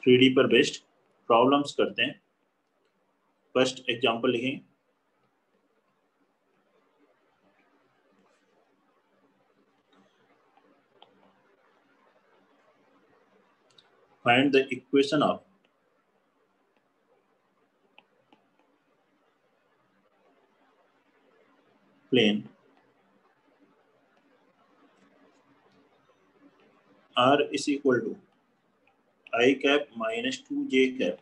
3D पर based problems करते हैं। फर्स्ट एग्जांपल लिखें, find the equation of plane R is equal to I cap minus 2j cap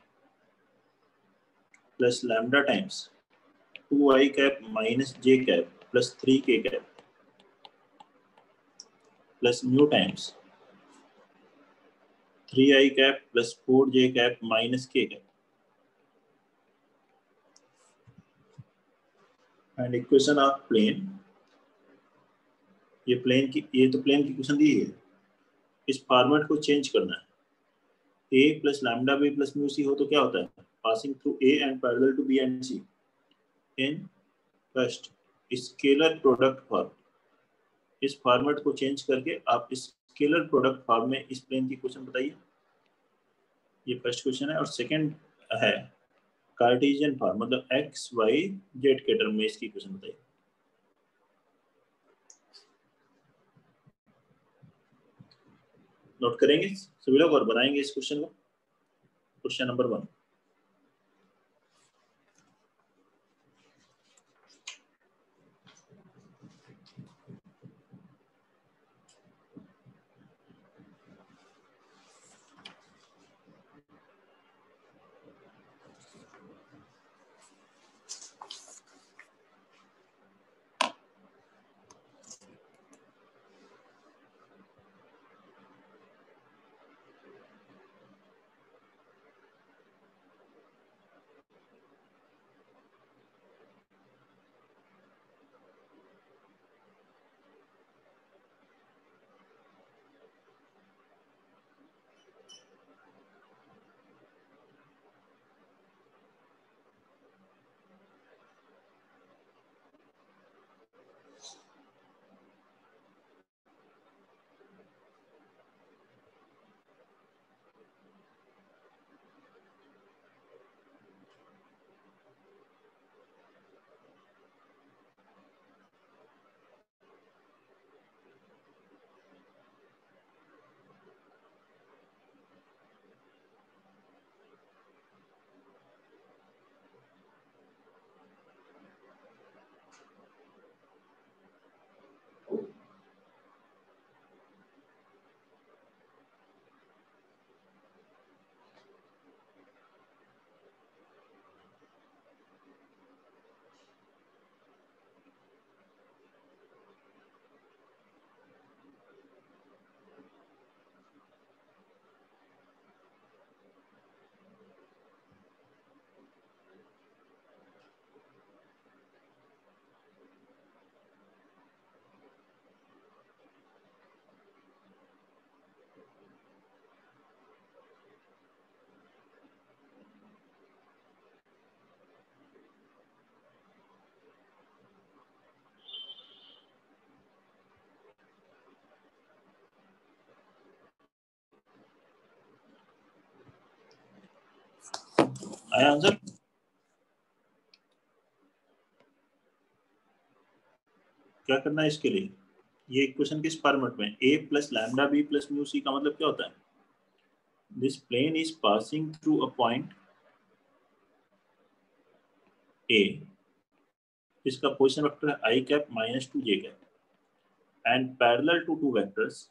plus lambda times 2I cap minus j cap plus 3k cap plus mu times 3I cap plus 4j cap minus k cap and equation of plane। ये plane की equation दी है, इस format को change करना है। a plus lambda b plus mu C हो तो क्या होता है, passing through a and parallel to b and c इन फर्स्ट स्केलर प्रोडक्ट फॉर्म। इस फॉर्मेट को चेंज करके आप स्केलर प्रोडक्ट फॉर्म में इस प्लेन की क्वेश्चन बताइए। ये फर्स्ट क्वेश्चन है। और सेकंड है कार्टेशियन फॉर्म, मतलब एक्स वाई जेड के टर्म में इसकी क्वेश्चन बताइए। नोट करेंगे सभी लोग और बनाएंगे इस क्वेश्चन को। क्वेश्चन नंबर 1, आया आंसर? क्या करना है इसके लिए, ये इक्वेशन किस फॉर्मेट में, a plus lambda b plus mu C का मतलब क्या होता है, this plane is passing through a point a, इसका पोजीशन वेक्टर है i cap minus 2j cap and parallel to two vectors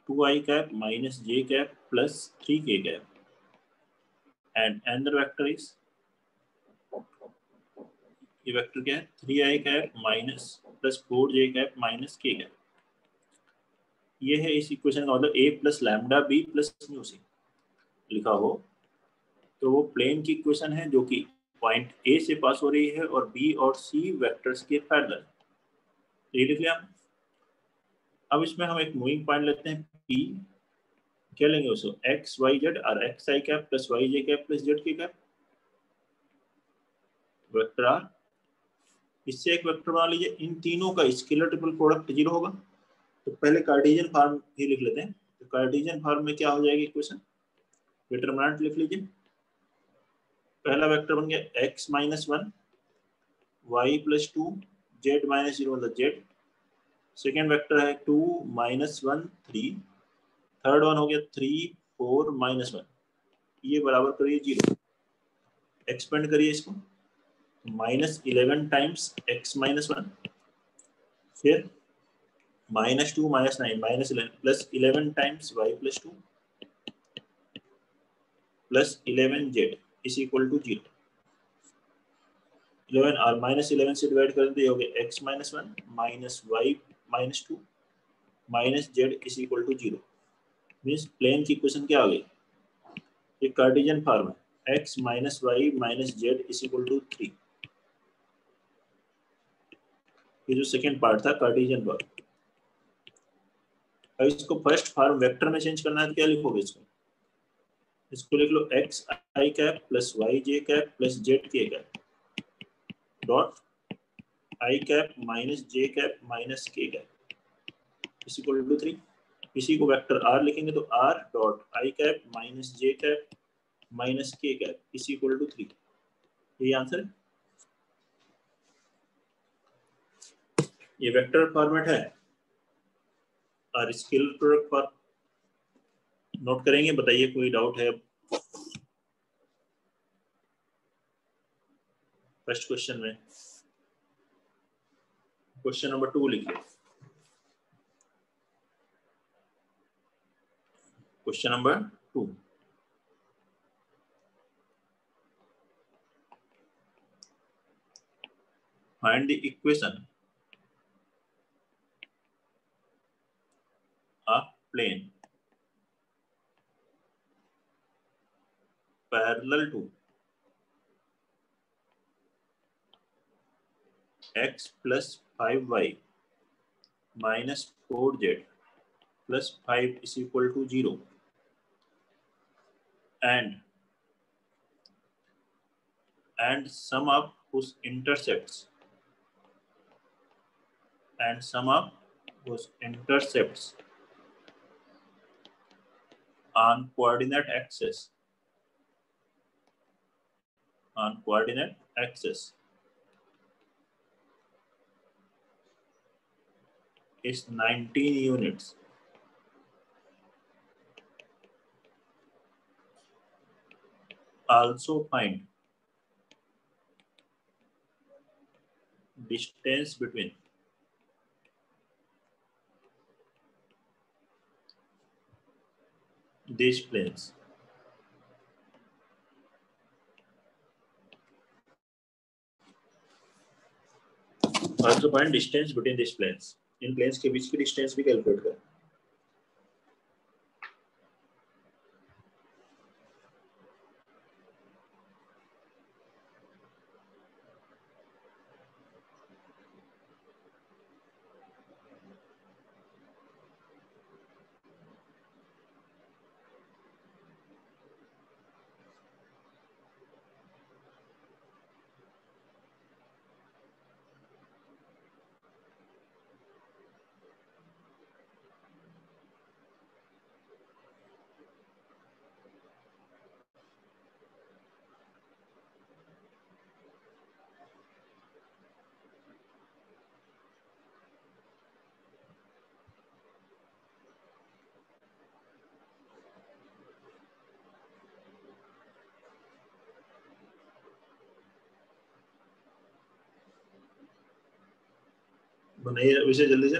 2i cap minus j cap plus 3k cap and another vector is, ये vector क्या है, 3i cap minus plus 4j cap minus k cap. ये है इस equation का मतलब a plus lambda b plus mu C लिखा हो तो वो प्लेन की इक्वेशन है जो कि पॉइंट a से पास हो रही है और b और c वेक्टर्स के पैरेलल। ये लिख लिया। अब इसमें हम एक मूविंग पॉइंट लेते हैं p, क्या लेंगे उसको, एक्स वाई जेड और x i cap plus y j cap plus z k cap vector are. इससे एक वेक्टर बना लीजिए, इन तीनों का स्केलर ट्रिपल प्रोडक्ट 0 होगा। तो पहले कार्टेशियन फॉर्म ही लिख लेते हैं। तो तो कार्टेशियन फॉर्म में क्या हो जाएगी इक्वेशन, डिटरमिनेंट लिख लीजिए। पहला वेक्टर बन गया x minus 1 y plus 2 z minus 0 मतलब z। सेकेंड वेक्टर है 2 माइनस 1 3। थर्ड वन हो गया 3 4 माइनस 1, ये बराबर करिए 0। एक्सपेंड करिए इसको, माइनस 11 टाइम्स x माइनस 1, फिर minus 2 minus 9 minus 11 plus 11 times y plus 2 plus 11z is equal to 0। 11 और माइनस 11 से डिवाइड कर दे, हो गया x minus 1 minus y minus 2 minus z is equal to 0। Means plane की equation क्या आ गई, ये कार्टेशियन फॉर्म है, x minus y minus z is equal to 3। ये जो सेकेंड पार्ट था कार्टेशियन फॉर्म। अब इसको फर्स्ट फॉर्म वेक्टर में चेंज करना है तो क्या लिखोगे इसको, इसको लिख लो x i cap plus y j cap plus z k cap dot I cap minus J cap minus के कैप इज इक्वल टू 3। इसी को वेक्टर आर लिखेंगे तो R dot I cap minus J cap minus के cap is equal to 3। ये answer है। ये vector format है और स्केलर प्रोडक्ट पर नोट करेंगे। बताइए कोई डाउट है फर्स्ट क्वेश्चन में। क्वेश्चन नंबर 2 लिखिए। Question number 2, find the equation of plane parallel to x plus 5y minus 4z plus 5 is equal to 0 and sum of whose intercepts on coordinate axis is 19 units. Also find distance between these planes. Also find distance between these planes. In planes के बीच की distance भी calculate करें। बनाइए विषय जल्दी से।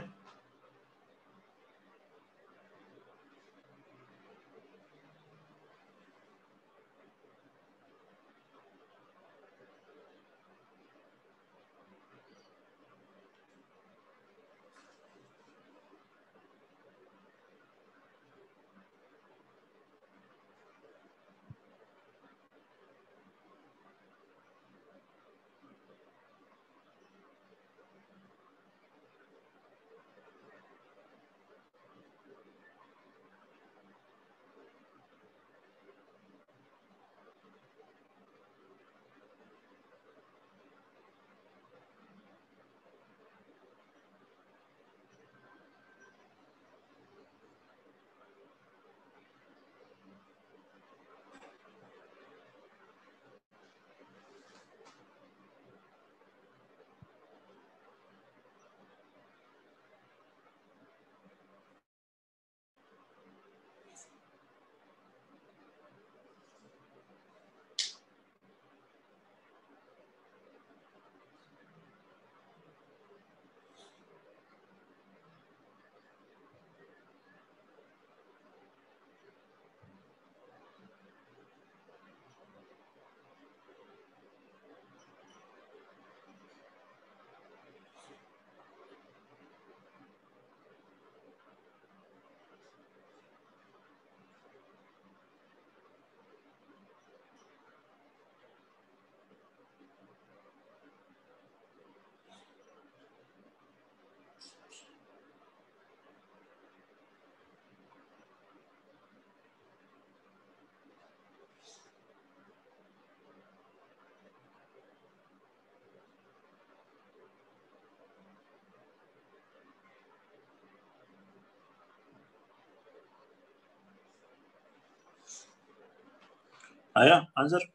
आया answer?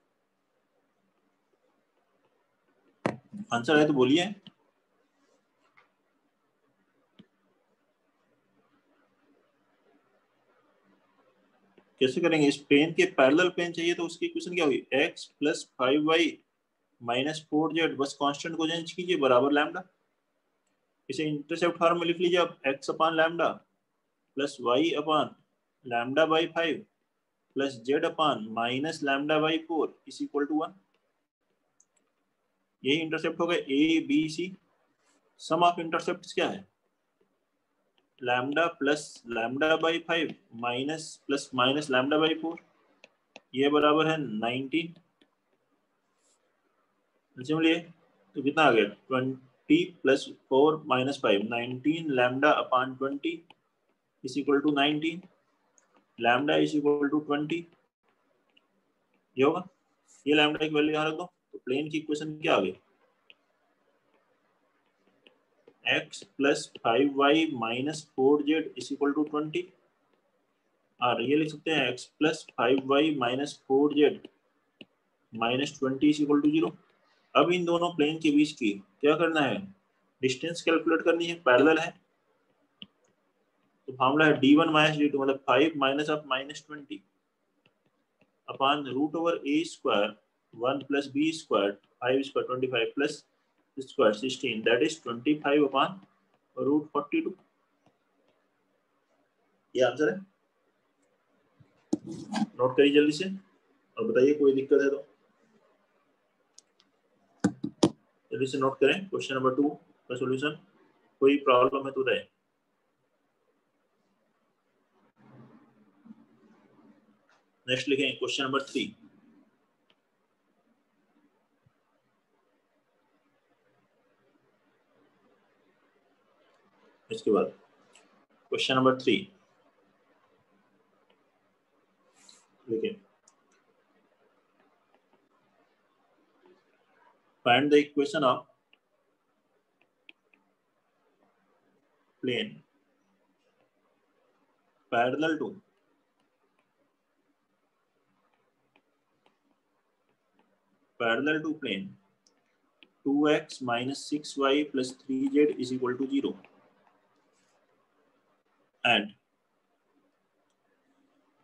Answer है तो बोलिए। कैसे करेंगे? इस प्लेन के पैरेलल प्लेन चाहिए तो उसकी इक्वेशन क्या होगी? x plus 5y minus 4z, बस कांस्टेंट को चेंज कीजिए बराबर लैम्डा। इसे इंटरसेप्ट फॉर्म में लिख लीजिए आप, x upon lambda plus y upon lambda by 5 plus z upon minus lambda by 4 is equal to 1। यही इंटरसेप्ट हो गए A B C. Sum of intercept क्या है? Lambda plus lambda by 5 minus plus minus lambda by 4, ये बराबर है 19। Similarly तो कितना आ गया? 20 plus 4 minus 5, 19 lambda upon 20 is equal to 19। Lambda is equal to 20, ये होगा। ये लैम्डा की वैल्यू यहाँ रख दो, तो प्लेन की इक्वेशन क्या आ गई? x plus 5y minus 4z is equal to 20। और ये लिख सकते हैं x plus 5y minus 4z minus 20 is equal to 0। अब इन दोनों प्लेन के बीच की क्या करना है? डिस्टेंस कैलकुलेट करनी है, पैरेलल है। तो फॉर्मूला है d1 माइनस d2, मतलब 5 minus of minus 20 upon root over a square 1 plus b square 5 square 25 plus square 16, that is 25 upon root 42। ये आंसर है। नोट करिए जल्दी से और बताइए कोई दिक्कत है तो। जल्दी से नोट करें क्वेश्चन नंबर 2 का सॉल्यूशन। कोई प्रॉब्लम है तो रहे। नेक्स्ट लिखें क्वेश्चन नंबर 3। इसके बाद क्वेश्चन नंबर 3 लिखें। Find the equation of plane parallel to plane 2x minus 6y plus 3z is equal to 0 and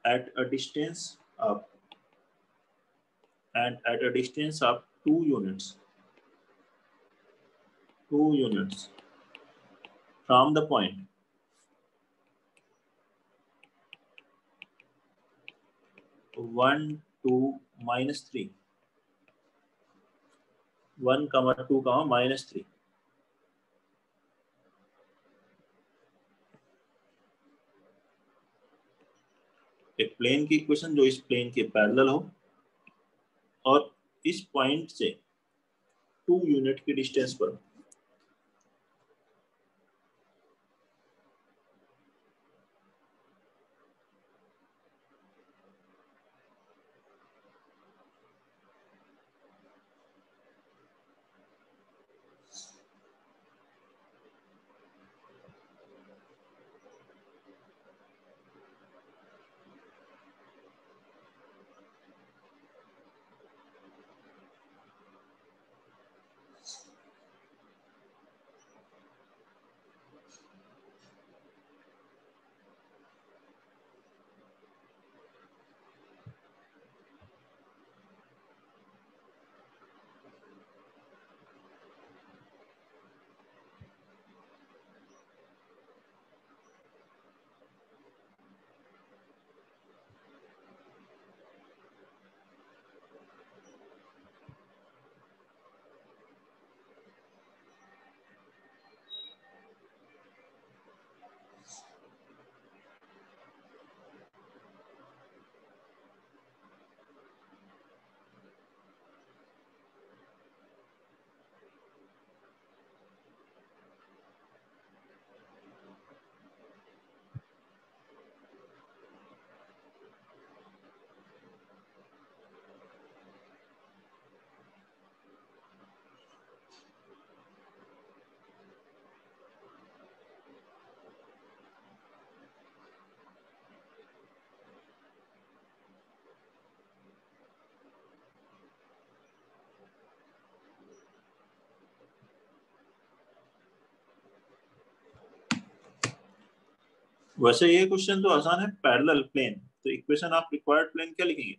at a distance of 2 units from the point 1 2 minus 3 1 comma 2 comma minus 3। एक plane की equation जो इस plane के parallel हो और इस point से 2 unit की डिस्टेंस पर। वैसे ये क्वेश्चन तो आसान है, पैरेलल प्लेन, तो इक्वेशन ऑफ रिक्वायर्ड प्लेन क्या लिखेंगे?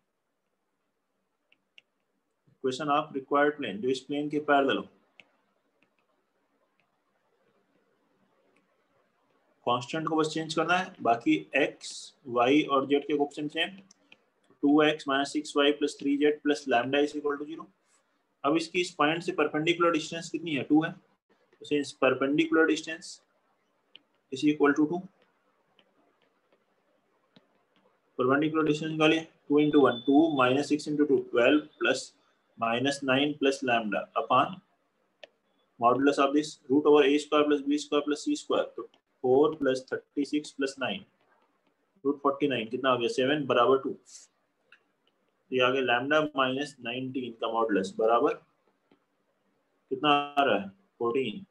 इक्वेशन ऑफ रिक्वायर्ड प्लेन जो इस प्लेन के पैरेलल हो। कांस्टेंट को बस चेंज करना है, बाकी x, y और z के option same. 2x - 6y + 3z + lambda = 0। अब इसकी इस पॉइंट से परपेंडिकुलर डिस्टेंस कितनी है? 2 है। तो since perpendicular distance is equal to 2, perpendicular distance निकालिए। 2 × 1 2 - 6 × 2 12 + -9 + lambda upon modulus of this √a² + b² + c²। तो 4 + 36 + 9 √49 कितना हो गया? 7 = 2। ये आ गया लैम्डा -19 का मॉडुलस बराबर कितना आ रहा है? 14।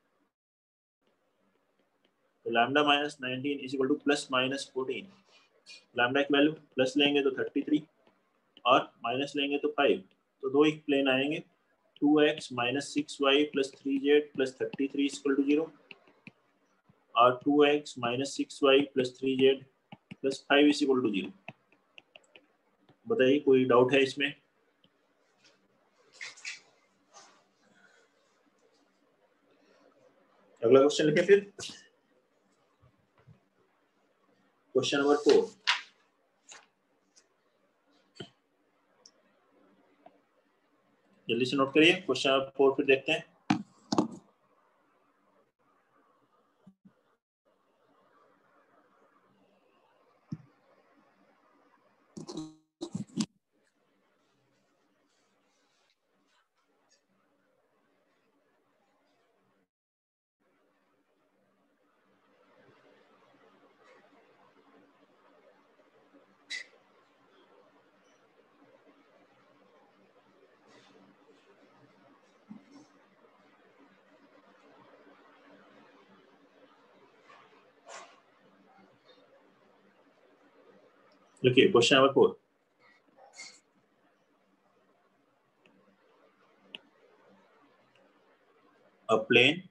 तो लैम्डा -19 = +-14। लैम्डा की वैल्यू प्लस लेंगे तो 33 और माइनस लेंगे तो 5। तो दो एक प्लेन आएंगे, 2x - 6y + 3z + 33 = 0 और 2x - 6y + 3z + 5 = 0। बताइए कोई डाउट है इसमें? अगला क्वेश्चन लिखें फिर। क्वेश्चन नंबर 4, जल्दी से नोट करिए। क्वेश्चन नंबर 4 फिर देखते हैं। देखिए question number 4, a plane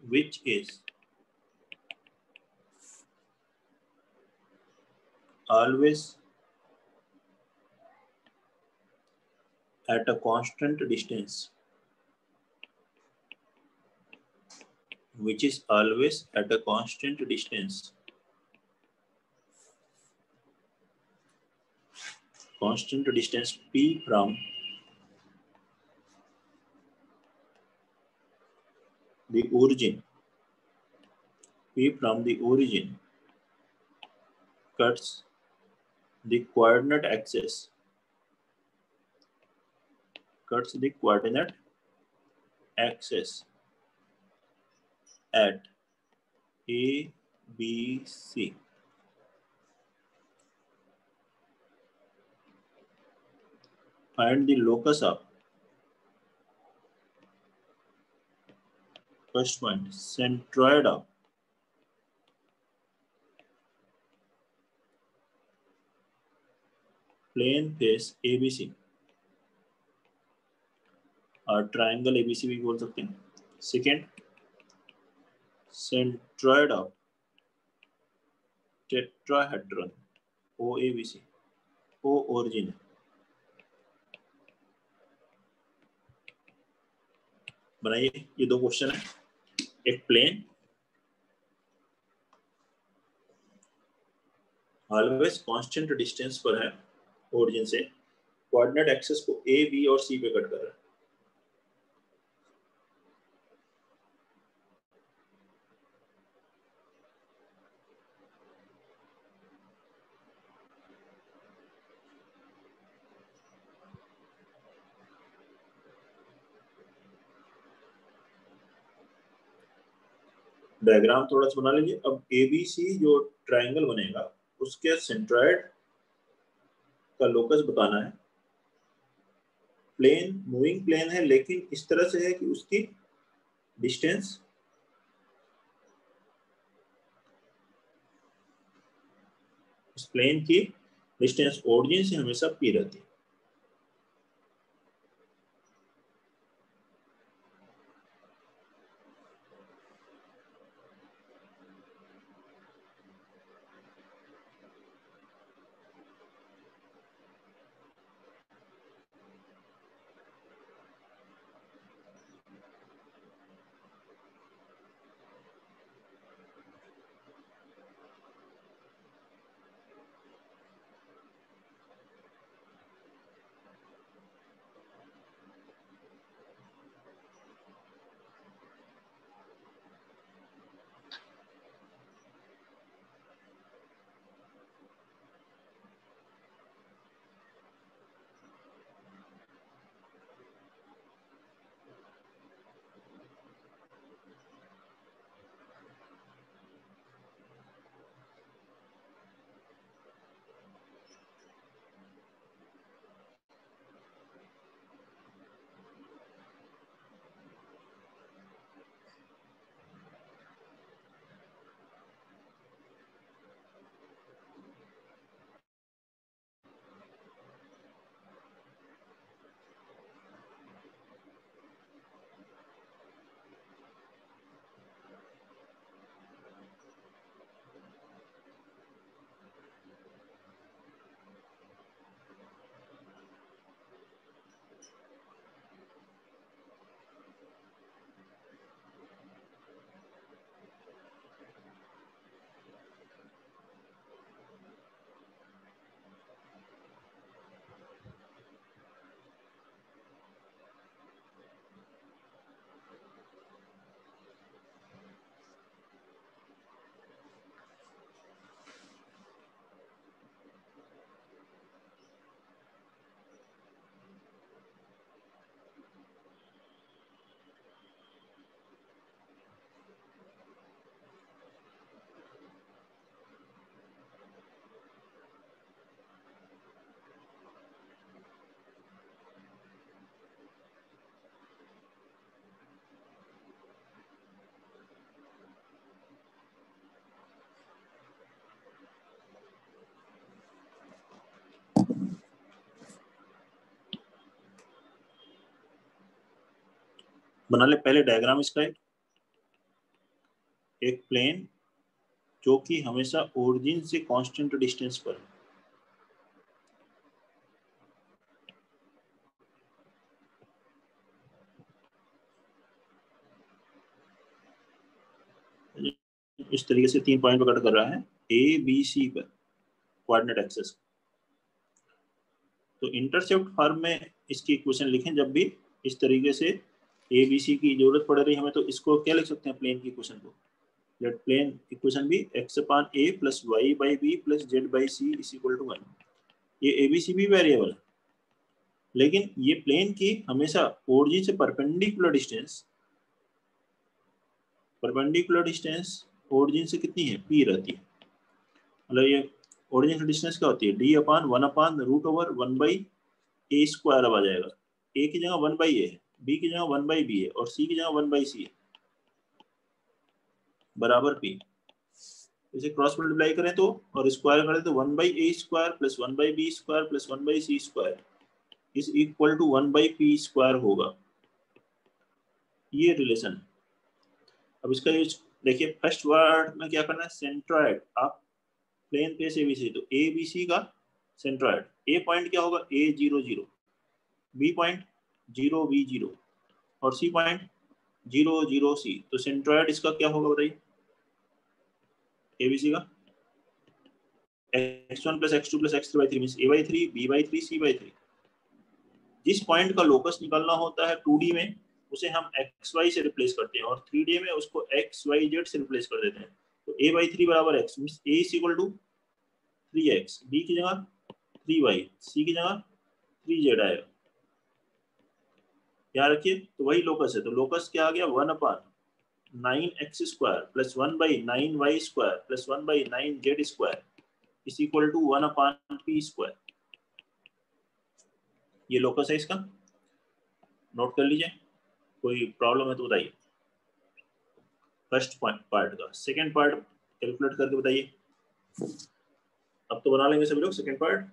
which is always at a constant distance, which is always at a constant distance, p from the origin, cuts the coordinate axis, at A, B, C. Find the locus of first point, centroid of plane face ABC और triangle ABC भी बोल सकते हैं। Second, centroid of tetrahedron OABC, O origin. बनाइए, ये दो question है। एक प्लेन ऑलवेज कांस्टेंट डिस्टेंस पर है ओरिजिन से, कोऑर्डिनेट एक्सिस को A, B और C पे कट कर रहा है। डायग्राम थोड़ा सा बना लीजिए। अब ABC जो ट्राइंगल बनेगा उसके सेंट्रॉइड का लोकस बताना है। प्लेन मूविंग प्लेन है, लेकिन इस तरह से है कि उसकी डिस्टेंस इस प्लेन की डिस्टेंस ओरिजिन से हमेशा p रहती है। बना ले पहले डायग्राम इसका एक प्लेन जो कि हमेशा ओरिजिन से कांस्टेंट डिस्टेंस पर, इस तरीके से 3 पॉइंट पर कट कर रहा है ए बी सी पर कोऑर्डिनेट एक्सेस। तो इंटरसेप्ट फॉर्म में इसकी इक्वेशन लिखें जब भी इस तरीके से ए बी सी की जरूरत पड़ रही है हमें, तो इसको क्या लिख सकते हैं प्लेन की इक्वेशन को, लेट प्लेन इक्वेशन भी x upon a plus y by b plus z by c is equal to 1। ये ए बी सी भी वेरिएबल है, लेकिन ये प्लेन की हमेशा ओरिजिन से परपेंडिकुलर डिस्टेंस ओरिजिन से कितनी है p रहती है। मतलब ये ओरिजिन से डिस्टेंस क्या होती है d upon 1 upon root over 1 by a square अब आ जाएगा। a की जगह 1 बाई ए है, b की जगह 1 बाई बी है और c की जगह 1 बाई सी है बराबर p। इसे क्रॉस मल्टीप्लाई करें तो और स्क्वायर करें तो 1 by a square plus 1 by b square plus 1 by c square is equal to 1 by p square होगा, ये रिलेशन। अब इसका यूज देखिए, फर्स्ट वर्ड में क्या करना है, सेंट्रॉइड। आप प्लेन पे से एबीसी, तो ए बी सी का सेंट्रॉइड, ए पॉइंट क्या होगा ए 0 0, बी पॉइंट 0 बी 0 और सी पॉइंट 0 0 सी। तो सेंट्रॉइड इसका क्या होगा बताइए, एबीसी का x1 plus x2 plus x3 by 3 means a by 3 b by 3 c by 3। जिस पॉइंट का लोकस निकालना होता है 2D में उसे हम xy से रिप्लेस करते हैं और 3D में उसको xyz से रिप्लेस कर देते हैं। तो a बाई 3 बराबर x means a is equal to 3x, b की जगह 3y, c की जगह 3z आएगा। याद रखिए, तो वही लोकस है। तो लोकस क्या आ गया 1 upon 9x square plus 1 by 9y square plus 1 by 9z square is equal to 1 upon p square. ये लोकस है इसका, नोट कर लीजिए, कोई प्रॉब्लम है तो बताइए। फर्स्ट पार्ट का सेकंड पार्ट कैलकुलेट करके बताइए। अब तो बना लेंगे सभी लोग सेकंड पार्ट।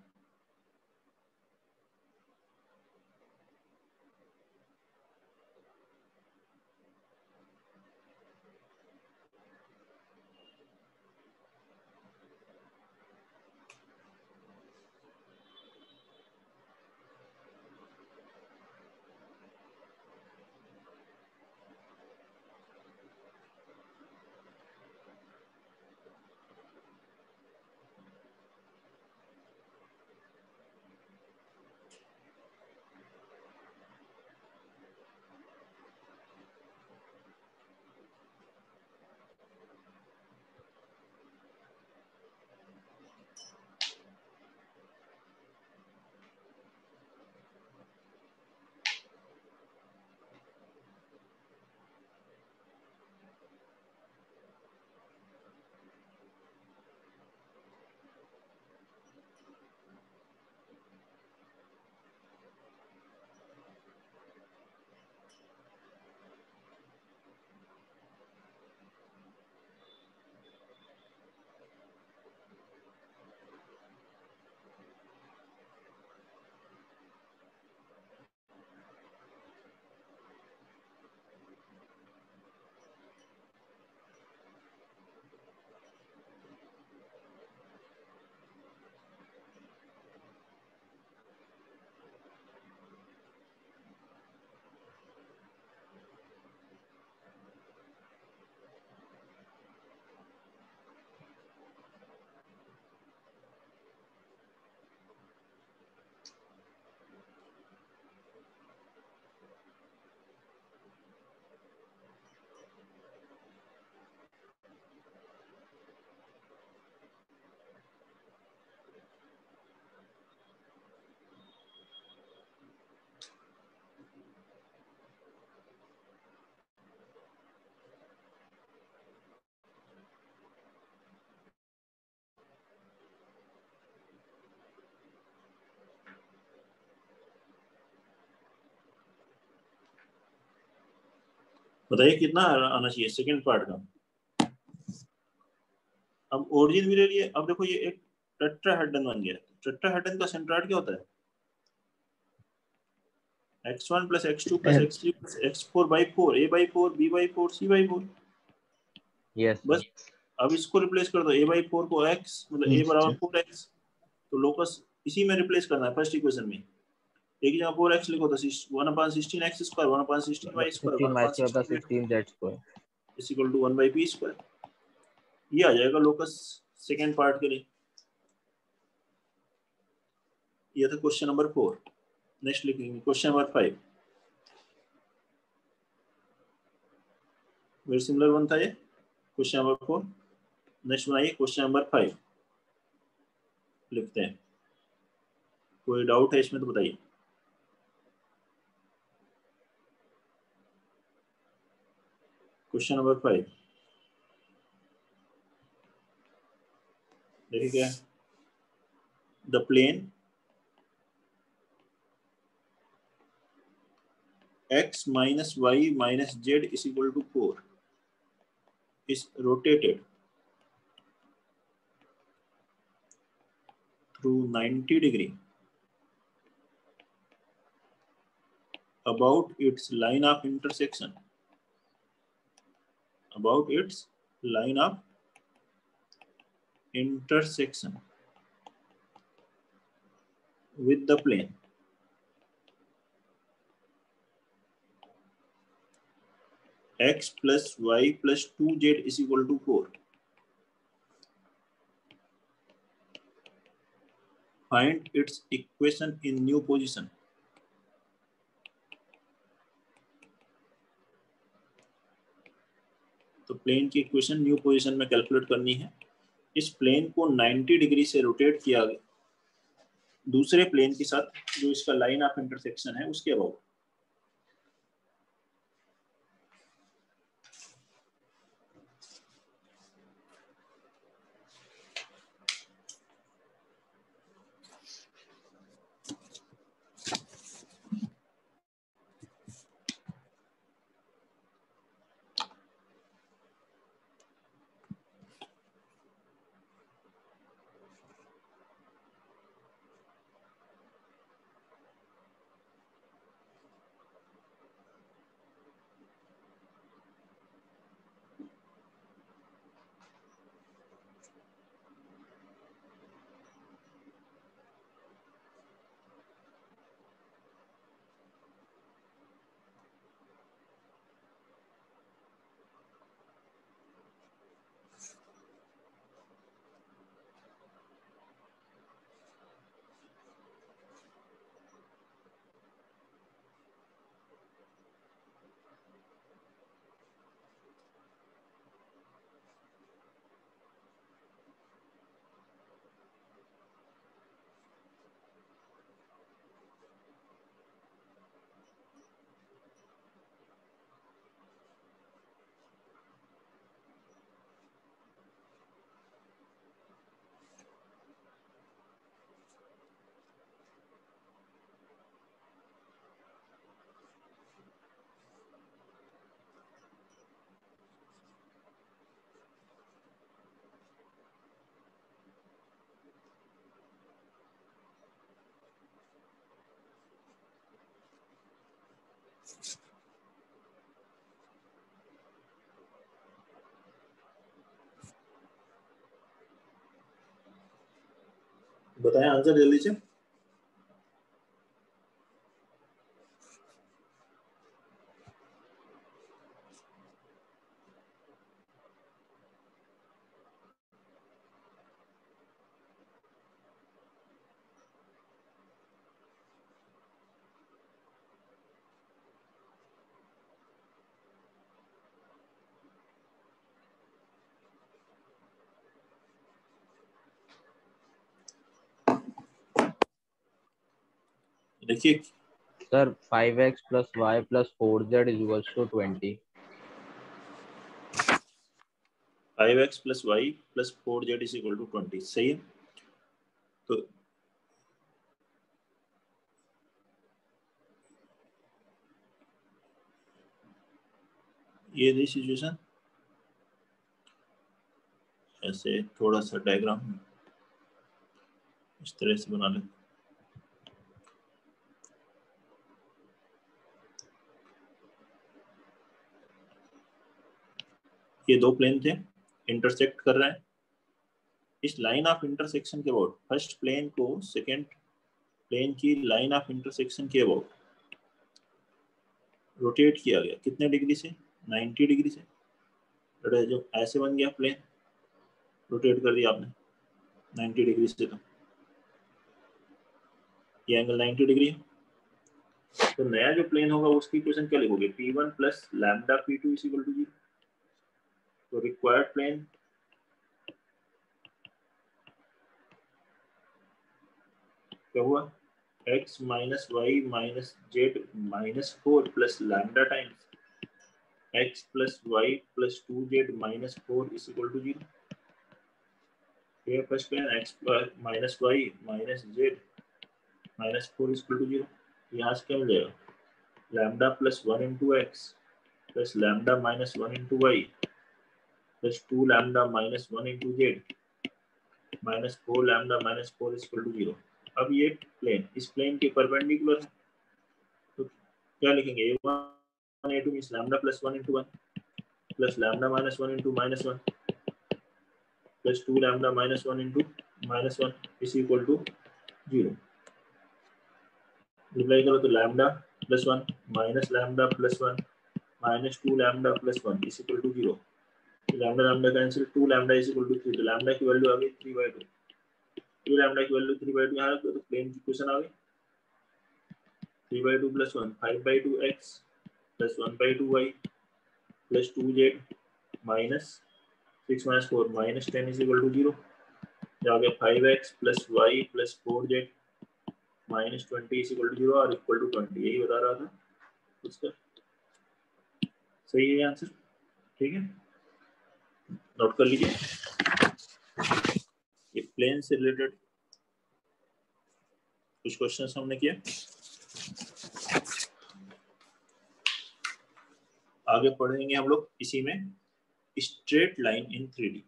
बताइए कितना आना चाहिए सेकंड पार्ट का। अब ओरिजिन भी ले लिए। अब देखो ये एक टेट्राहेड्रन बन गया। टेट्राहेड्रन का सेंट्रॉइड क्या होता है, x1 plus x2 plus x3 plus x4 by 4, a by 4, b by 4, c by 4। Yes बस अब इसको रिप्लेस कर दो, a by 4 को x मतलब a बराबर 4x, तो लोकस इसी में रिप्लेस करना है फर्स्ट इक्वेशन में। एक जगह 4x लिखो तो 1/16x square 1/16y square 1/16 square is equal to 1/p square. ये आ जाएगा लोकस सेकंड पार्ट के लिए। ये था क्वेश्चन नंबर 4। नेक्स्ट लिखेंगे question number 5। Very similar one था ये क्वेश्चन नंबर 4। नेक्स्ट बनाइए क्वेश्चन नंबर 5 लिखते हैं। कोई डाउट है इसमें तो बताइए। क्वेश्चन नंबर 5 देखिए क्या है। The plane x minus y minus z is equal to 4 is rotated through 90 degree about its line of intersection with the plane x plus y plus 2z is equal to 4. Find its equation in new position. तो plane की equation new position में calculate करनी है। इस plane को 90 degree से rotate किया गया दूसरे प्लेन के साथ जो इसका लाइन ऑफ इंटरसेक्शन है उसके अबाउट। बताएं आंसर जल्दी से। देखिए sir 5x plus y plus 4z is equals to 20। 5x plus y plus 4z is equal to 20 सही है। तो ये थी सिचुएशन। ऐसे थोड़ा सा डायग्राम इस तरह से बना लें। ये दो प्लेन थे, इंटरसेक्ट कर रहे हैं। इस लाइन ऑफ इंटरसेक्शन के अबाउट, फर्स्ट प्लेन को सेकेंड प्लेन की लाइन ऑफ इंटरसेक्शन के अबाउट रोटेट किया गया। कितने डिग्री से? 90 डिग्री से। जो ऐसे बन गया प्लेन, रोटेट कर दिया आपने 90 डिग्री से, तो ये एंगल 90 डिग्री है। तो नया जो प्लेन होगा उसकी इक्वेशन क्या लिखोगे? P1 plus lambda P2 is equal to 0। तो रिक्वायर्ड प्लेन क्या हुआ? x minus y minus z minus 4 plus lambda times x plus y plus 2z minus 4 is equal to 0। ये first plane x minus y minus z minus 4 is equal to 0। यहाँ से क्या मिल जाएगा? Lambda plus 1 into x plus lambda minus 1 into y plus 2 lambda minus 1 into z minus 4 lambda minus 4 is equal to 0। अब ये plane इस plane के perpendicular है, तो क्या लिखेंगे? a1 a2 means lambda plus 1 into 1 plus lambda minus 1 into minus 1 plus 2 lambda minus 1 into minus 1 is equal to 0। Reply करो तो lambda plus 1 minus lambda plus 1 minus 2 lambda plus 1 is equal to 0। Lambda lambda cancel, 2 lambda is equal to 3। तो lambda की value आ गई 3/2। 2 lambda की value 3/2 यहाँ रखो तो plane की इक्वेशन आ गई 3/2 plus 1 5/2 x plus 1/2 y plus 2z minus 6 minus 4 minus 10 is equal to 0। आ गया 5x plus y plus 4z minus 20 is equal to 0 और इक्वल टू 20। यही बता रहा था उसका। सही है आंसर? ठीक है, नोट कर लीजिए। ये प्लेन से रिलेटेड कुछ क्वेश्चंस हमने किए। आगे पढ़ेंगे हम लोग इसी में straight line in 3D।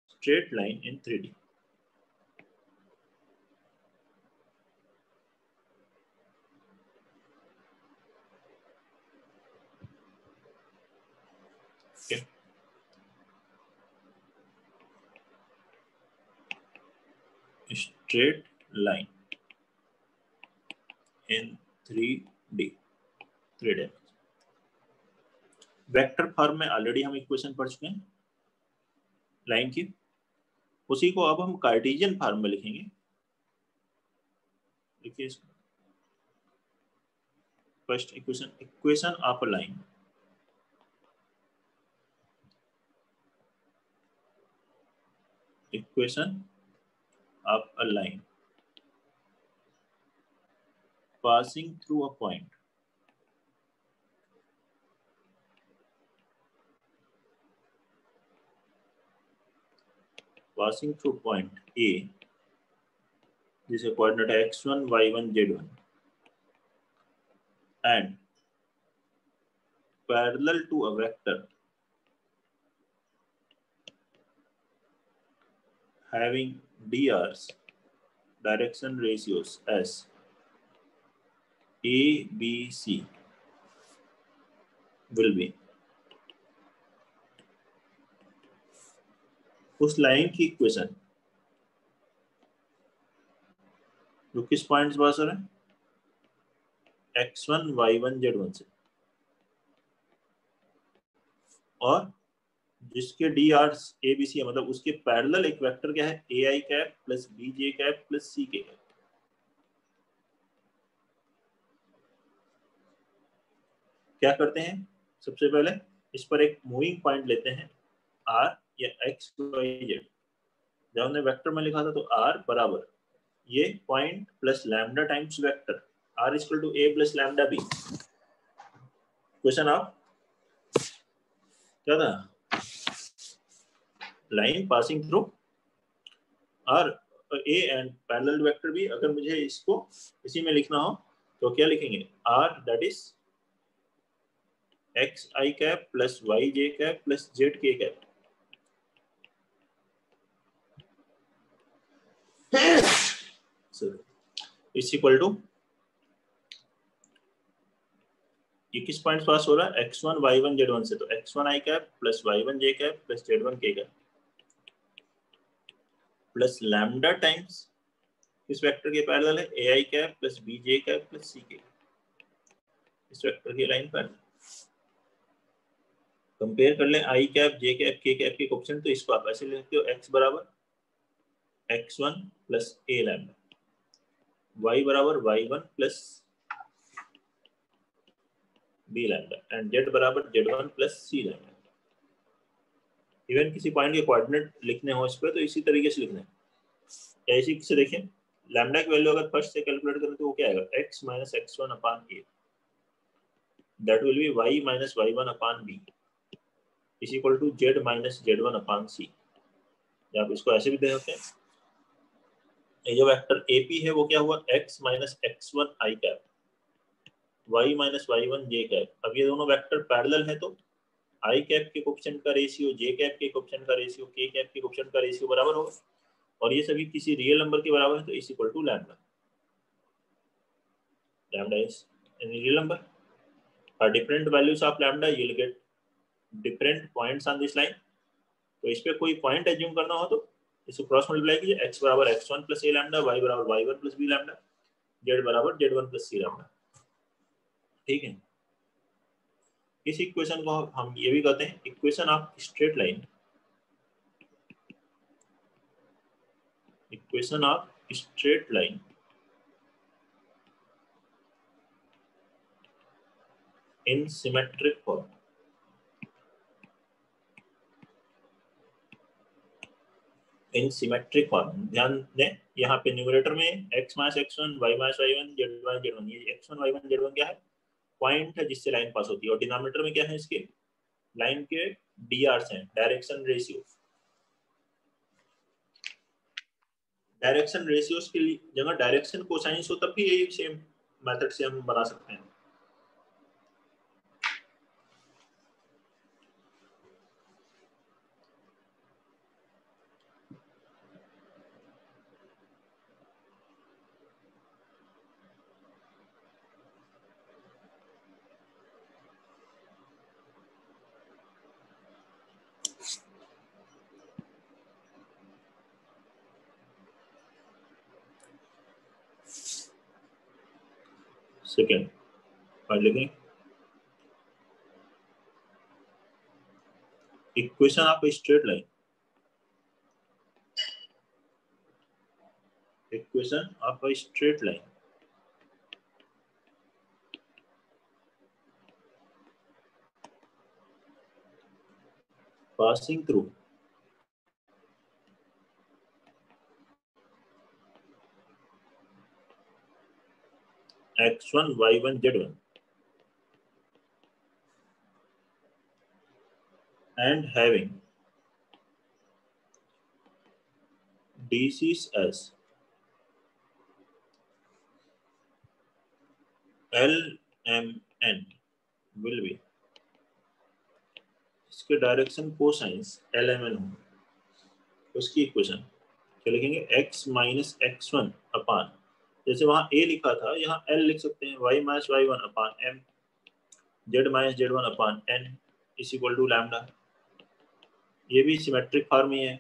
Straight line in 3D। Straight line in 3D, 3D। Vector form में ऑलरेडी हम इक्वेशन पढ़ चुके हैं लाइन की, उसी को अब हम कार्टेशियन फॉर्म में लिखेंगे। देखिए first equation, equation of a line. Equation of a line passing through a point passing through point A, this is coordinate x1 y1 z1 and parallel to a vector having dr's direction ratios as A, B, C will be। उस line की equation जो किस point से पास हो रहा है? x1 y1 z1 से, और जिसके D R A B C है, मतलब उसके पैरेलल एक वेक्टर क्या है? A I cap plus B J cap plus C K cap. क्या करते हैं? सबसे पहले इस पर एक मूविंग पॉइंट लेते हैं r या x y z। जब हमने वेक्टर में लिखा था तो r बराबर ये point plus lambda times vector r equal to a plus lambda b। Question of क्या था? Line passing through r a and parallel vector भी। अगर मुझे इसको इसी में लिखना हो तो क्या लिखेंगे? r that is x i cap plus y j cap plus z k cap. Is equal to ये किस पॉइंट पास हो रहा है, x1 y1 z1 से, तो x1 i cap plus y1 j cap plus z1 k cap plus lambda times इस vector के parallel है ai cap plus bj cap plus c k, इस वेक्टर की लाइन पैरेलल। कंपेयर कर ले i cap j cap k cap के coefficient, तो इसको आप ऐसे लिखते हो x बराबर x1 plus a lambda, y बराबर y1 plus b lambda and z बराबर z1 plus c lambda. Even किसी पॉइंट के कोऑर्डिनेट लिखने हो इस पे तो इसी तरीके से लिखना है। ऐसे से देखिए लैम्डा की वैल्यू अगर फर्स्ट से कैलकुलेट करें तो वो क्या आएगा, x minus x1 upon a, that will be y minus y1 upon b is equal to z minus z1 upon c। या आप इसको ऐसे भी दे सकते हैं, ये जो वेक्टर AP है वो क्या हुआ, x minus x1 i cap y minus y1 j cap. अब ये दोनों वेक्टर पैरेलल है तो i कैप के कोएफिशिएंट का रेशियो j कैप के कोएफिशिएंट का रेशियो k कैप के कोएफिशिएंट का रेशियो बराबर होगा, और ये सभी किसी रियल नंबर के बराबर है तो is equal to lambda, lambda is any real number. For different values of lambda you will get different points on this line। तो इस पे कोई पॉइंट एज्यूम करना हो तो इसको क्रॉस मल्टीप्लाई कीजिए, x बराबर x1 plus a lambda, y बराबर y1 plus b lambda, z बराबर z1 प्लस c लैम्डा। ठीक है, इस इक्वेशन को हम ये भी कहते हैं equation of straight line, equation of straight line in symmetric form. In symmetric form ध्यान दें, यहाँ पे न्यूमरेटर में x minus x1 y minus y1 z minus z1, ये x1 y1 z1 क्या है, पॉइंट है जिससे लाइन पास होती है, और डिनोमिनेटर में क्या है इसके, लाइन के drs हैं, डायरेक्शन रेशियो। डायरेक्शन रेशियोज के लिए जगह डायरेक्शन कोसाइंस हो तब भी यही सेम मेथड से हम बना सकते हैं। सेकेंड पढ़ लेंगे, equation of a straight line, equation of a straight line passing through x1 y1 z1 and having DCs as L M N will be, इसके direction cosines L M N होगा, उसकी इक्वेशन क्या लिखेंगे, x minus x1 अपान, जैसे वहां a लिखा था यहाँ l लिख सकते हैं, y minus y1 upon m, z minus z1 upon n is equal to lambda. ये भी सिमेट्रिक फॉर्म ही है।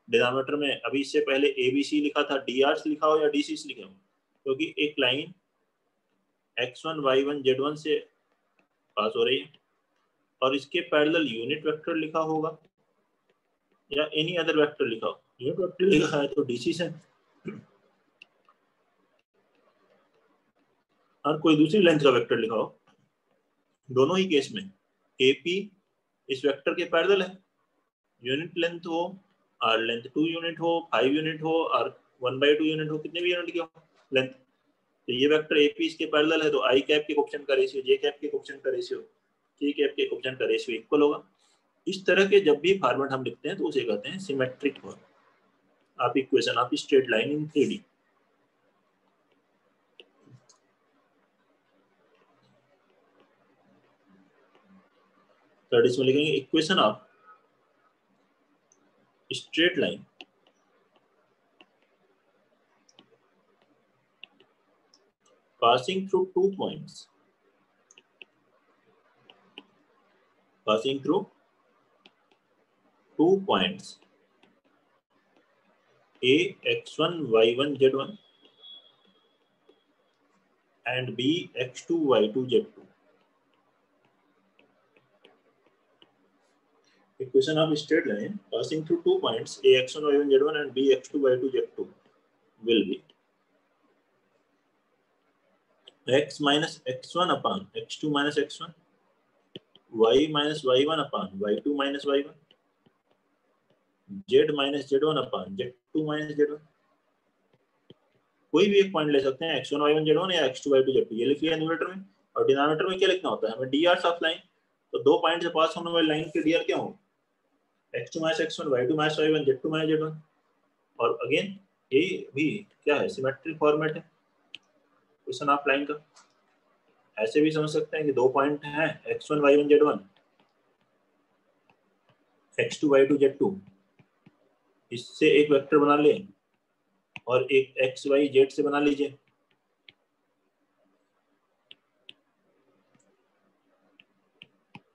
डिनोमिनेटर में अभी इससे पहले ABC लिखा था, dr लिखा हो या dc लिखे हो, क्योंकि एक लाइन x1 y1 z1 से पास हो रही है और इसके पैरेलल यूनिट वेक्टर लिखा होगा या एनी अदर वेक्टर लिखा हो, यूनिट वेक्टर लिखा है तो dc से, और कोई दूसरी लेंथ का वेक्टर लिखा हो, दोनों ही केस में AP इस वेक्टर के पैरेलल है, यूनिट लेंथ हो और लेंथ 2 यूनिट हो, 5 यूनिट हो और 1/2 यूनिट हो, कितने भी यूनिट की हो लेंथ, तो ये वेक्टर AP इसके पैरेलल है तो i कैप के कोएफिशिएंट का रेशियो j कैप के कोएफिशिएंट का रेशियो k कैप के कोएफिशिएंट का रेशियो इक्वल होगा। इस तरह के जब भी फॉर्मेट हम लिखते हैं तो उसे कहते हैं symmetric form of equation of straight line in 3D। Third इसमें लिखेंगे equation of straight line passing through 2 points passing through 2 points A x1 y1 z1 and B x2 y2 z2. Equation of straight line passing through 2 points A x1 y1 z1 and B x2 y2 z2 will be x minus x1 upon x2 minus x1, y minus y1 upon y2 minus y1, z minus z1 upon z2 minus z1. कोई भी एक point ले सकते हैं x1 y1 z1 या x2 y2 z2, ये लिख लिया न्यूमरेटर में। और डिनोमिनेटर में क्या लिखना होता है हमें, dr ऑफ लाइन। तो दो पॉइंट से पास होने वाली लाइन के dr क्या होगा, x2 minus x1 y2 minus y1 z2 minus z1। और अगेन यही भी क्या है, सिमेट्रिक फॉर्मेट है क्वेश्चन ऑफ लाइन का। ऐसे भी समझ सकते हैं कि दो पॉइंट हैं x1 y1 z1, x2 y2 z2, इससे एक वेक्टर बना ले और एक x y z से बना लीजिए।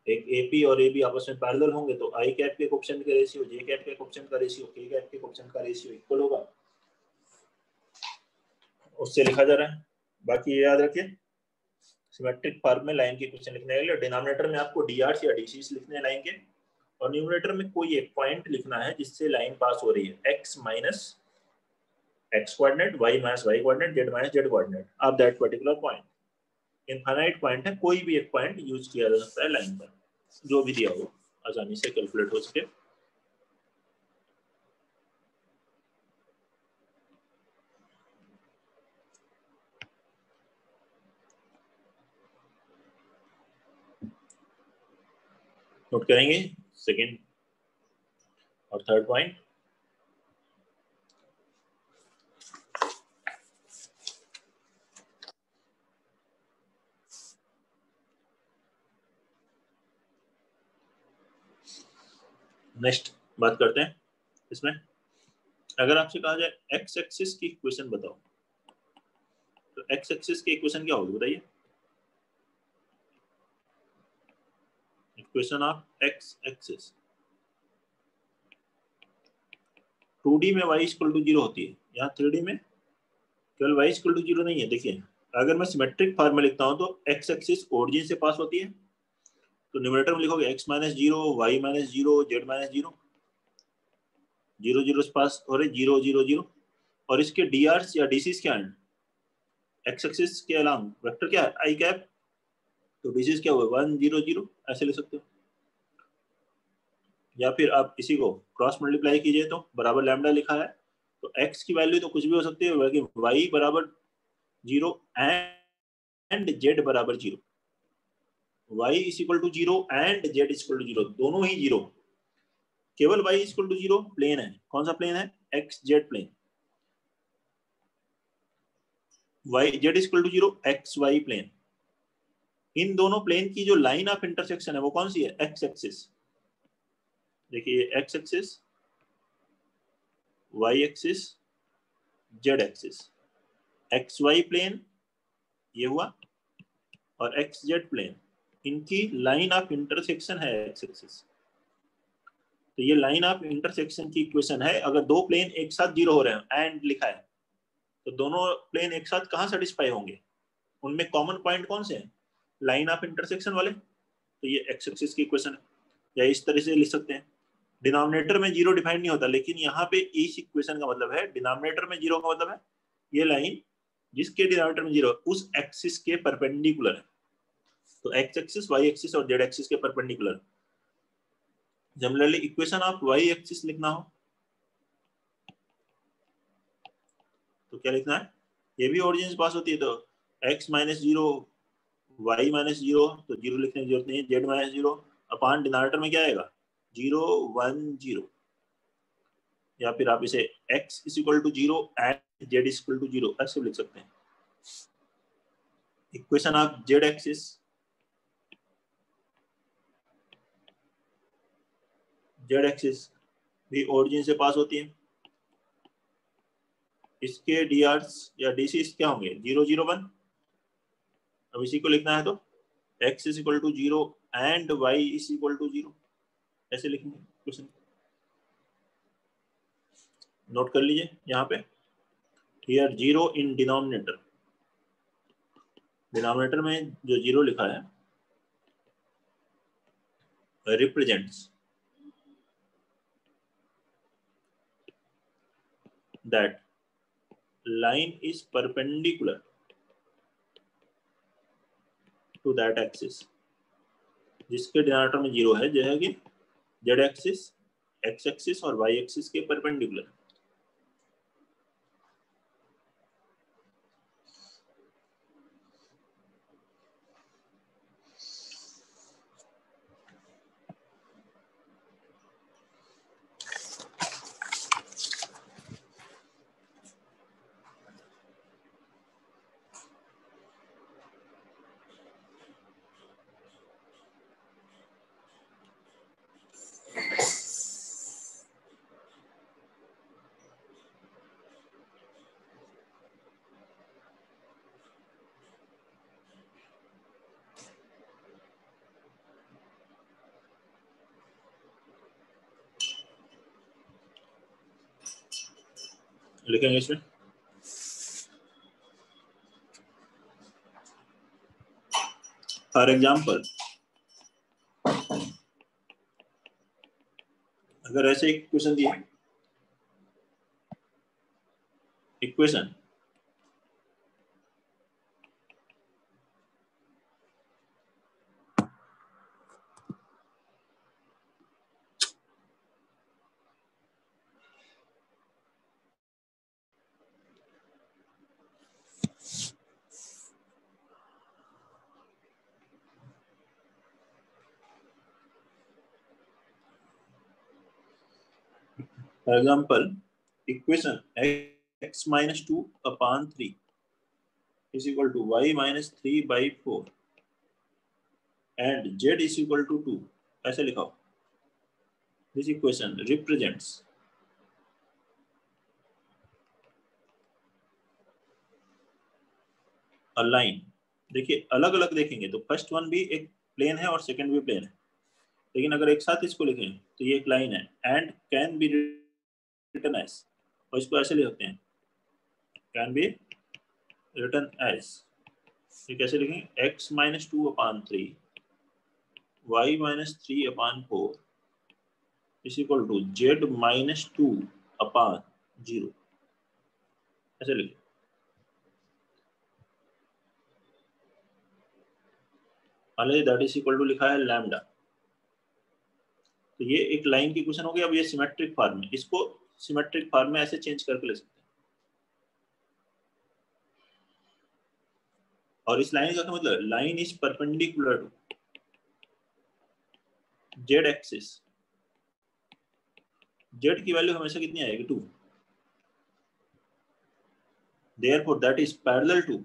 एक AP और AB आपस में पैरेलल होंगे तो i कैप के कोएफिशिएंट का रेशियो, j कैप के कोएफिशिएंट का रेशियो, k कैप के कोएफिशिएंट का रेशियो इक्वल होगा, उससे लिखा जा रहा है। बाकी ये याद रखिए, सिमेट्रिक फॉर्म में लाइन के क्वेश्चन लिखने के लिए डिनोमिनेटर में आपको dr या dc लिखने हैं लाइन के, और न्यूमरेटर में कोई एक पॉइंट लिखना है जिससे लाइन पास हो रही है, x minus x coordinate, y minus y coordinate, z minus z coordinate of that particular point. Infinite point है, कोई भी एक पॉइंट यूज किया जा सकता है लाइन पर, जो भी दिया हो आसानी से कैलकुलेट हो सके। नोट करेंगे सेकंड और थर्ड पॉइंट। नेक्स्ट बात करते हैं इसमें, अगर आपसे कहा जाए एक्स एक्सिस की इक्वेशन बताओ, तो एक्स एक्सिस की इक्वेशन क्या होगी बताइए। Equation of x axis 2D में y इक्वल टू 0 होती है, यहाँ 3D में केवल y इक्वल टू 0 नहीं है। देखिए अगर मैं सिमेट्रिक फॉर्म में लिखता हूँ तो एक्स एक्सिस ओरिजिन से पास होती है, तो न्यूमरेटर में लिखोगे x minus 0, y minus 0, z minus 0, 0 0 से पास हो रहे 0 0 0, और इसके dr या dc क्या है, एक्स एक्सिस के अलांग वेक्टर क्या है i कैप, तो dc क्या हुआ 1 0 0, ऐसे लिख सकते हो। या फिर आप इसी को क्रॉस मल्टीप्लाई कीजिए तो बराबर लैम्डा लिखा है, तो x की वैल्यू तो कुछ भी हो सकती है, बल्कि y बराबर 0 एंड z बराबर 0, y is equal to 0 and z is equal to 0, दोनों ही 0। केवल y is equal to 0 plane है, कौन सा प्लेन है, x z plane. y z is equal to 0 x y plane. इन दोनों प्लेन की जो लाइन ऑफ इंटरसेक्शन है वो कौन सी है, एक्स एक्सिस। देखिए x axis, y axis, z axis, x y plane ये हुआ और एक्स जेड प्लेन, इनकी लाइन ऑफ इंटरसेक्शन है एक्स एक्सिस। तो ये लाइन ऑफ इंटरसेक्शन की इक्वेशन है। अगर दो प्लेन एक साथ 0 हो रहे हैं एंड लिखा है, तो दोनों प्लेन एक साथ कहाँ सेटिस्फाई होंगे, उनमें कॉमन पॉइंट कौन से हैं, लाइन ऑफ इंटरसेक्शन वाले। तो ये एक्स एक्सिस की इक्वेशन है, या इस तरह से लिख सकते हैं। डिनोमिनेटर में 0 डिफाइन नहीं होता, लेकिन यहाँ पे इस इक्वेशन का मतलब है डिनोमिनेटर में 0 का मतलब है ये लाइन जिसके डिनोमिनेटर में 0 उस एक्सिस के परपेंडिकुलर है। तो एक्स एक्सिस, वाई एक्सिस और जेड एक्सिस के perpendicular. Generally equation of y axis लिखना हो तो क्या लिखना है, ये भी ओरिजिन से पास होती है, तो x माइनस 0, वाई माइनस 0, तो 0 लिखने की जरूरत नहीं है, z माइनस 0 अपान डिनोमिनेटर में क्या आएगा 0 1 0, या फिर आप इसे x is equal to 0 and z is equal to 0 ऐसे लिख सकते हैं। Equation of z axis, z axis भी ओरिजिन से पास होती है, इसके drs या dc's क्या होंगे 0 0 1। अब इसी को लिखना है तो x is equal to 0 and y is equal to 0, ऐसे लिखेंगे क्वेश्चन। नोट कर लीजिए यहाँ पे, हियर 0 इन डिनोमिनेटर, डिनोमिनेटर में जो 0 लिखा है represents that line is perpendicular to that axis, जिसके डिनोमिनेटर में 0 है, जो है कि जेड एक्सिस, एक्स एक्सिस और वाई एक्सिस के परपेंडिकुलर। लिखेंगे इसमें फॉर एग्जाम्पल, अगर ऐसे एक क्वेश्चन दिया, equation For example, equation x minus 2 upon 3 is equal to y minus 3 by 4 and z is equal to 2, ऐसे लिखा हो। This equation represents a line। देखिए अलग अलग देखेंगे तो फर्स्ट वन भी एक प्लेन है और सेकंड भी प्लेन है, लेकिन अगर एक साथ इसको लिखें तो ये एक लाइन है and can be written as, और इसको ऐसे लिख सकते हैं कैन बी रिटन एज, ये कैसे लिखेंगे, x minus 2 upon 3 y minus 3 upon 4 is equal to z minus 2 upon 0, ऐसे लिखें। दैट इज इक्वल टू लिखा है लैम्डा, तो ये एक लाइन की क्वेश्चन हो गई। अब ये सिमेट्रिक फॉर्म में, इसको सिमेट्रिक फॉर्म में ऐसे चेंज करके ले सकते हैं। और इस लाइन का क्या मतलब, line is perpendicular to z axis, z की वैल्यू हमेशा कितनी आएगी 2, therefore that is parallel to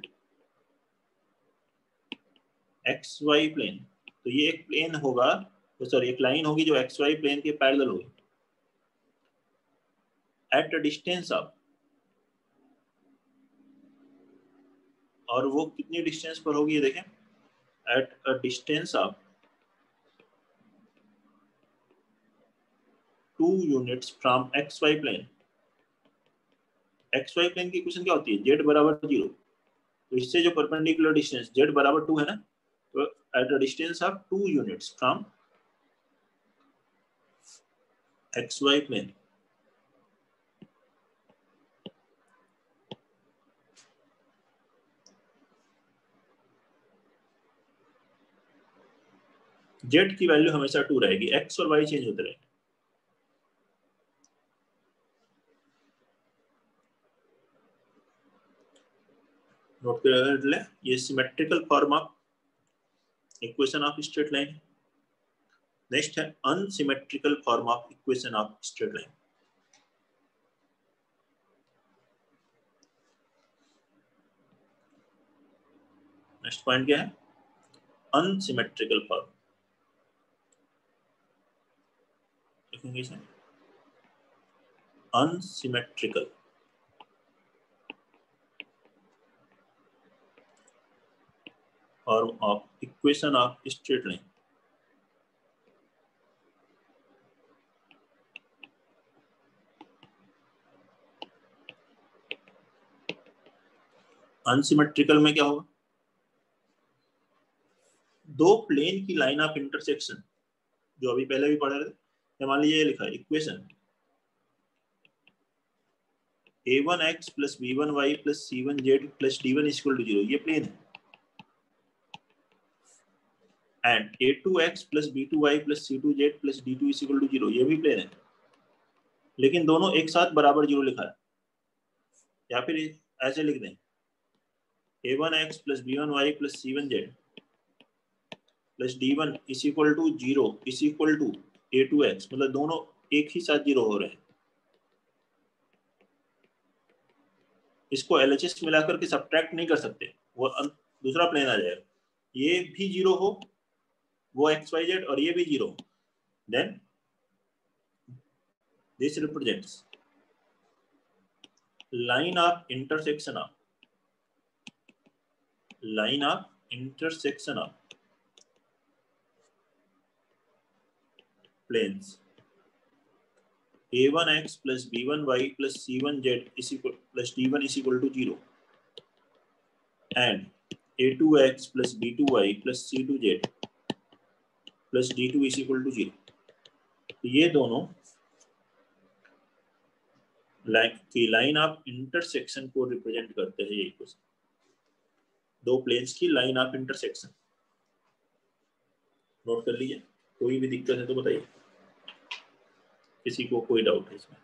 x y plane, तो ये एक प्लेन होगा, तो सॉरी एक लाइन होगी जो एक्स वाई प्लेन के पैरेलल होगी एट अ डिस्टेंस ऑफ, और वो कितनी डिस्टेंस पर होगी ये देखें, at a distance of 2 units from x y plane. X y plane की इक्वेशन क्या होती है, जेड बराबर 0, तो इससे जो परपेंडिकुलर डिस्टेंस जेड बराबर 2 है ना, तो at a distance of 2 units from x y plane. Z की वैल्यू हमेशा 2 रहेगी, एक्स और वाई चेंज होते रहेंगे। नोट कर ले, ये symmetrical form of equation of straight line. Next है unsymmetrical form of equation of straight line. Next point क्या है, अनसिमेट्रिकल फॉर्म, लिखेंगे इसे unsymmetrical form of equation of straight line. Unsymmetrical में क्या होगा, दो प्लेन की लाइन ऑफ इंटरसेक्शन, जो अभी पहले भी पढ़ रहे थे, मान लीजिए ये लिखा है equation a1x plus b1y plus c1z plus d1 equal to 0, ये प्लेन है, and a2x plus b2y plus c2z plus d2 equal to 0, ये भी प्लेन है, लेकिन दोनों एक साथ बराबर 0 लिखा है। या फिर ऐसे लिख दें a1x plus b1y plus c1z plus d1 equal to 0 equal to a2x, मतलब दोनों एक ही साथ 0 हो रहे हैं। इसको LHS मिलाकर के सब्ट्रैक्ट नहीं कर सकते, वो दूसरा प्लेन आ जाएगा, ये भी 0 हो, वो XYZ और ये भी 0 हो, then this represents line of intersection of planes a1x plus b1y plus c1z is equal plus d1 is equal to 0 and a2x plus b2y plus c2z plus d2 is equal to 0। तो ये दोनों line of intersection को represent करते हैं। ये question, दो planes की line of intersection, note कर लीजिए। कोई भी दिक्कत है तो बताइए, किसी को कोई डाउट है इसमें?